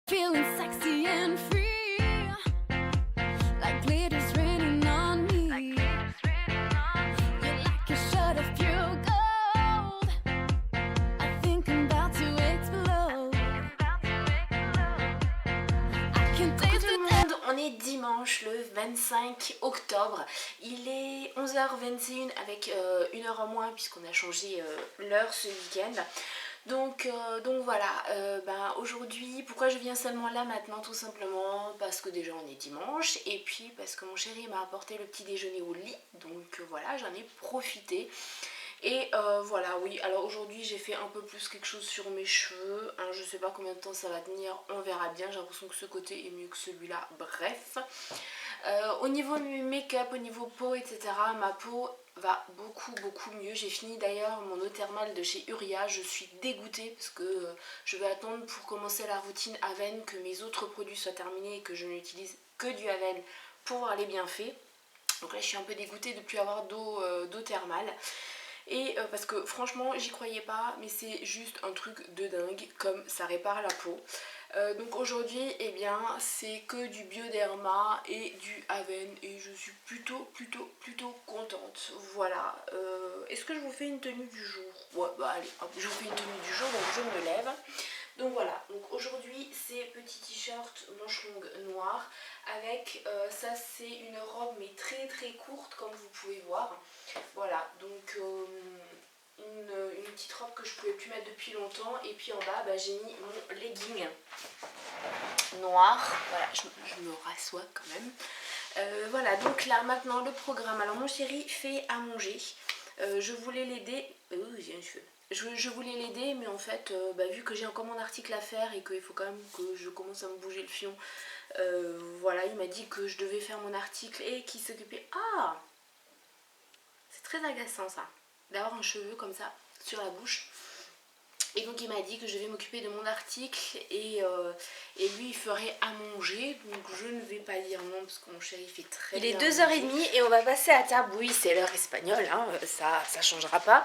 Feeling sexy and free, like glitters raining on me. You're like a shot of pure gold. I think I'm about to explode. I can Coucou taste tout le it. monde, on est dimanche le 25 octobre, il est 11h21 avec une heure en moins puisqu'on a changé l'heure ce week-end. Donc voilà, aujourd'hui, pourquoi je viens seulement là maintenant? Tout simplement parce que déjà on est dimanche et puis parce que mon chéri m'a apporté le petit déjeuner au lit, donc voilà, j'en ai profité. Et voilà, oui, alors aujourd'hui j'ai fait un peu plus quelque chose sur mes cheveux, hein, je sais pas combien de temps ça va tenir, on verra bien, j'ai l'impression que ce côté est mieux que celui-là, bref. Au niveau make-up, au niveau peau, etc., ma peau va beaucoup mieux. J'ai fini d'ailleurs mon eau thermale de chez Uria, je suis dégoûtée parce que je vais attendre pour commencer la routine Aven, que mes autres produits soient terminés et que je n'utilise que du Aven pour voir les bienfaits. Donc là je suis un peu dégoûtée de ne plus avoir d'eau thermale. Et parce que franchement j'y croyais pas, mais c'est juste un truc de dingue comme ça répare la peau. Donc aujourd'hui eh bien c'est que du Bioderma et du Aven et je suis plutôt contente. Voilà. Est-ce que je vous fais une tenue du jour? Ouais bah allez hop, je vous fais une tenue du jour, donc je me lève. Donc voilà, donc aujourd'hui c'est petit t-shirt manche longue noire avec ça c'est une robe mais très courte comme vous pouvez voir. Voilà, donc une petite robe que je pouvais plus mettre depuis longtemps et puis en bas j'ai mis mon legging noir. Voilà, je me rassois quand même. Voilà, donc là maintenant le programme. Alors mon chéri fait à manger. Je voulais l'aider. J'ai un cheveu. Je voulais l'aider, mais en fait, vu que j'ai encore mon article à faire et qu'il faut quand même que je commence à me bouger le fion, voilà, il m'a dit que je devais faire mon article et qu'il s'occupait. Ah, c'est très agaçant ça, d'avoir un cheveu comme ça sur la bouche. Et donc il m'a dit que je devais m'occuper de mon article et lui il ferait à manger. Donc je ne vais pas dire non parce que mon chéri fait très bien. Il est 2h30 et on va passer à table. Oui, c'est l'heure espagnole, hein, ça changera pas.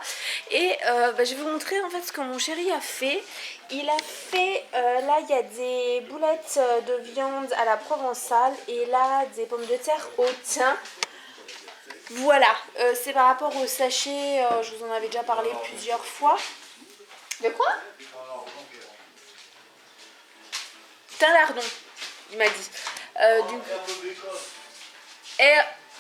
Et je vais vous montrer en fait ce que mon chéri a fait. Il a fait, là il y a des boulettes de viande à la provençale et là des pommes de terre au thym. Voilà, c'est par rapport au sachet, je vous en avais déjà parlé plusieurs fois. De quoi? Lardon, il m'a dit. Et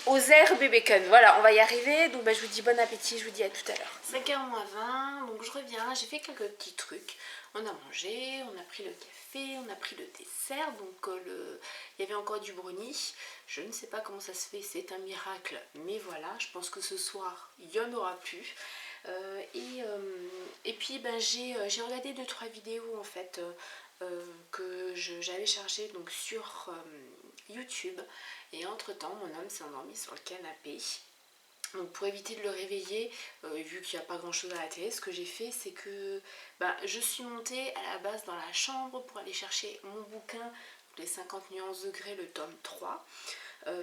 aux herbes et bacon. Voilà, on va y arriver. Donc je vous dis bon appétit, je vous dis à tout à l'heure. 5h20, donc je reviens, j'ai fait quelques petits trucs. On a mangé, on a pris le café, on a pris le dessert. Donc il y avait encore du brownie. Je ne sais pas comment ça se fait, c'est un miracle. Mais voilà, je pense que ce soir, il n'y en aura plus. Et puis j'ai regardé 2-3 vidéos en fait que j'avais chargées donc sur YouTube et entre temps mon homme s'est endormi sur le canapé. Donc pour éviter de le réveiller, vu qu'il n'y a pas grand chose à la télé, ce que j'ai fait c'est que je suis montée à la base dans la chambre pour aller chercher mon bouquin, les 50 nuances degrés, le tome 3.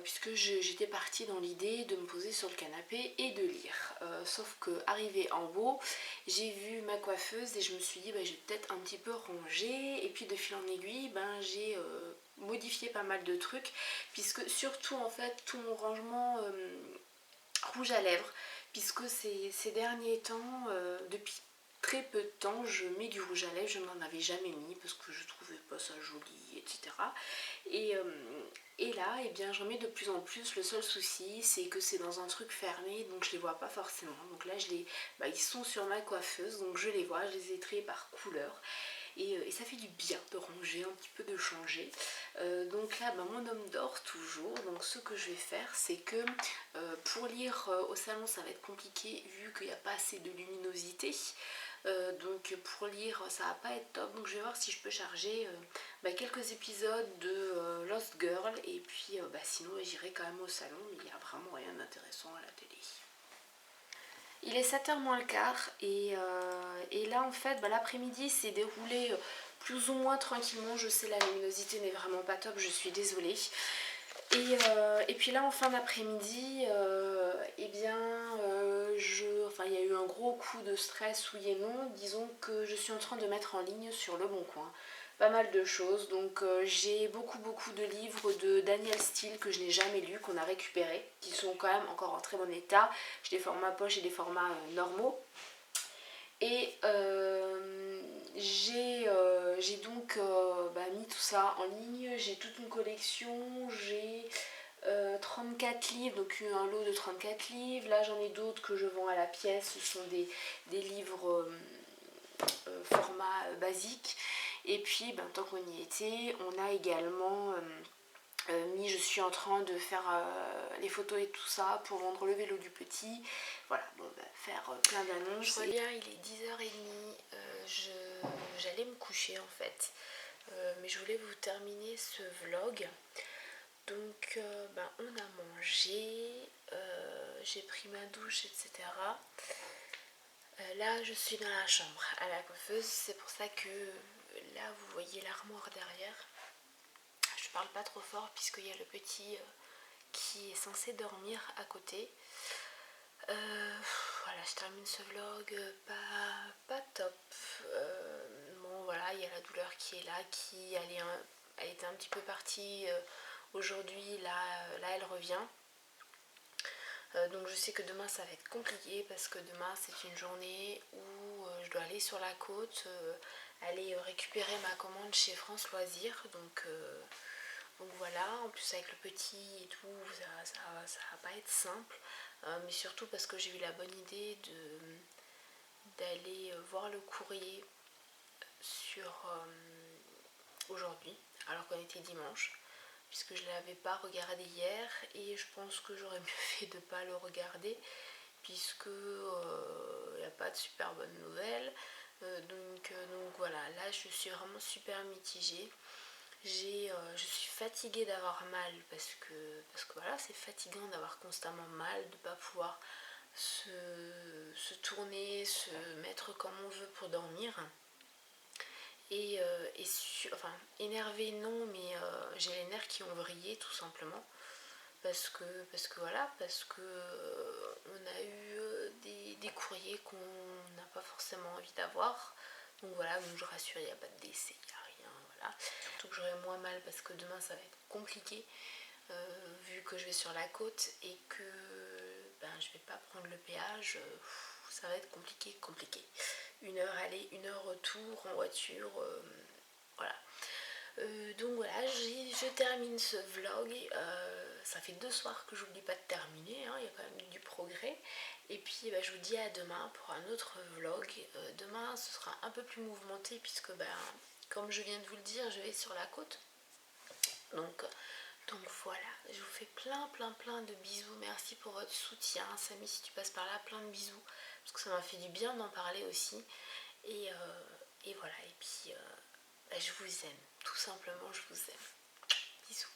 Puisque j'étais partie dans l'idée de me poser sur le canapé et de lire. Sauf que arrivée en haut, j'ai vu ma coiffeuse et je me suis dit je vais peut-être un petit peu ranger. Et puis de fil en aiguille, j'ai modifié pas mal de trucs, puisque surtout en fait tout mon rangement rouge à lèvres, puisque ces derniers temps, depuis très peu de temps, je mets du rouge à lèvres, je n'en avais jamais mis parce que je trouvais pas ça joli, etc. Et là, j'en mets de plus en plus. Le seul souci, c'est que c'est dans un truc fermé, donc je les vois pas forcément. Donc là, ils sont sur ma coiffeuse, donc je les vois, je les ai triés par couleur. Et ça fait du bien de ranger, un petit peu de changer. Donc là, mon homme dort toujours. Donc ce que je vais faire, c'est que pour lire au salon, ça va être compliqué vu qu'il n'y a pas assez de luminosité. Donc pour lire ça va pas être top, donc je vais voir si je peux charger quelques épisodes de Lost Girl et puis sinon j'irai quand même au salon, mais il n'y a vraiment rien d'intéressant à la télé. Il est 7h moins le quart et là en fait l'après-midi s'est déroulé plus ou moins tranquillement. Je sais, la luminosité n'est vraiment pas top, je suis désolée. Et puis là en fin d'après-midi, il y a eu un gros coup de stress, oui et non. Disons que je suis en train de mettre en ligne sur Le Bon Coin pas mal de choses. Donc j'ai beaucoup de livres de Danielle Steele que je n'ai jamais lus, qu'on a récupérés, qui sont quand même encore en très bon état. J'ai des formats poche et des formats normaux. Et j'ai donc mis tout ça en ligne. J'ai toute une collection, j'ai 34 livres, donc un lot de 34 livres. Là j'en ai d'autres que je vends à la pièce, ce sont des livres format basique. Et puis tant qu'on y était, on a également je suis en train de faire les photos et tout ça pour vendre le vélo du petit. Voilà, faire plein d'annonces. Je reviens, il est 10h30, j'allais me coucher en fait. Mais je voulais vous terminer ce vlog. Donc on a mangé, j'ai pris ma douche, etc. Là je suis dans la chambre à la coiffeuse, c'est pour ça que là vous voyez l'armoire derrière. Je parle pas trop fort puisqu'il y a le petit qui est censé dormir à côté. Voilà, je termine ce vlog pas top. Bon voilà, il y a la douleur qui est là, elle était un petit peu partie aujourd'hui, là elle revient. Donc je sais que demain ça va être compliqué parce que demain c'est une journée où je dois aller sur la côte, aller récupérer ma commande chez France Loisirs. Donc voilà, en plus avec le petit et tout, ça va pas être simple. Mais surtout parce que j'ai eu la bonne idée d'aller voir le courrier sur aujourd'hui, alors qu'on était dimanche, puisque je ne l'avais pas regardé hier et je pense que j'aurais mieux fait de ne pas le regarder puisque il n'y a pas de super bonnes nouvelles. Donc voilà, là je suis vraiment super mitigée. Je suis fatiguée d'avoir mal parce que voilà, c'est fatigant d'avoir constamment mal, de ne pas pouvoir se tourner, se mettre comme on veut pour dormir. Enfin énervée non, mais j'ai les nerfs qui ont vrillé tout simplement parce que voilà, parce que on a eu des courriers qu'on n'a pas forcément envie d'avoir. Donc voilà, donc je rassure, il n'y a pas de décès, il n'y a rien, voilà. Surtout que j'aurai moins mal parce que demain ça va être compliqué vu que je vais sur la côte et que je vais pas prendre le péage. Ça va être compliqué. 1 heure aller, 1 heure retour en voiture, voilà. Donc voilà, je termine ce vlog. Ça fait 2 soirs que j'oublie pas de terminer, hein, il y a quand même du progrès. Et puis je vous dis à demain pour un autre vlog. Demain ce sera un peu plus mouvementé puisque comme je viens de vous le dire, je vais sur la côte. Donc voilà, je vous fais plein de bisous. Merci pour votre soutien. Samy, si tu passes par là, plein de bisous. Parce que ça m'a fait du bien d'en parler aussi. Et voilà, et puis je vous aime. Tout simplement, je vous aime. Bisous.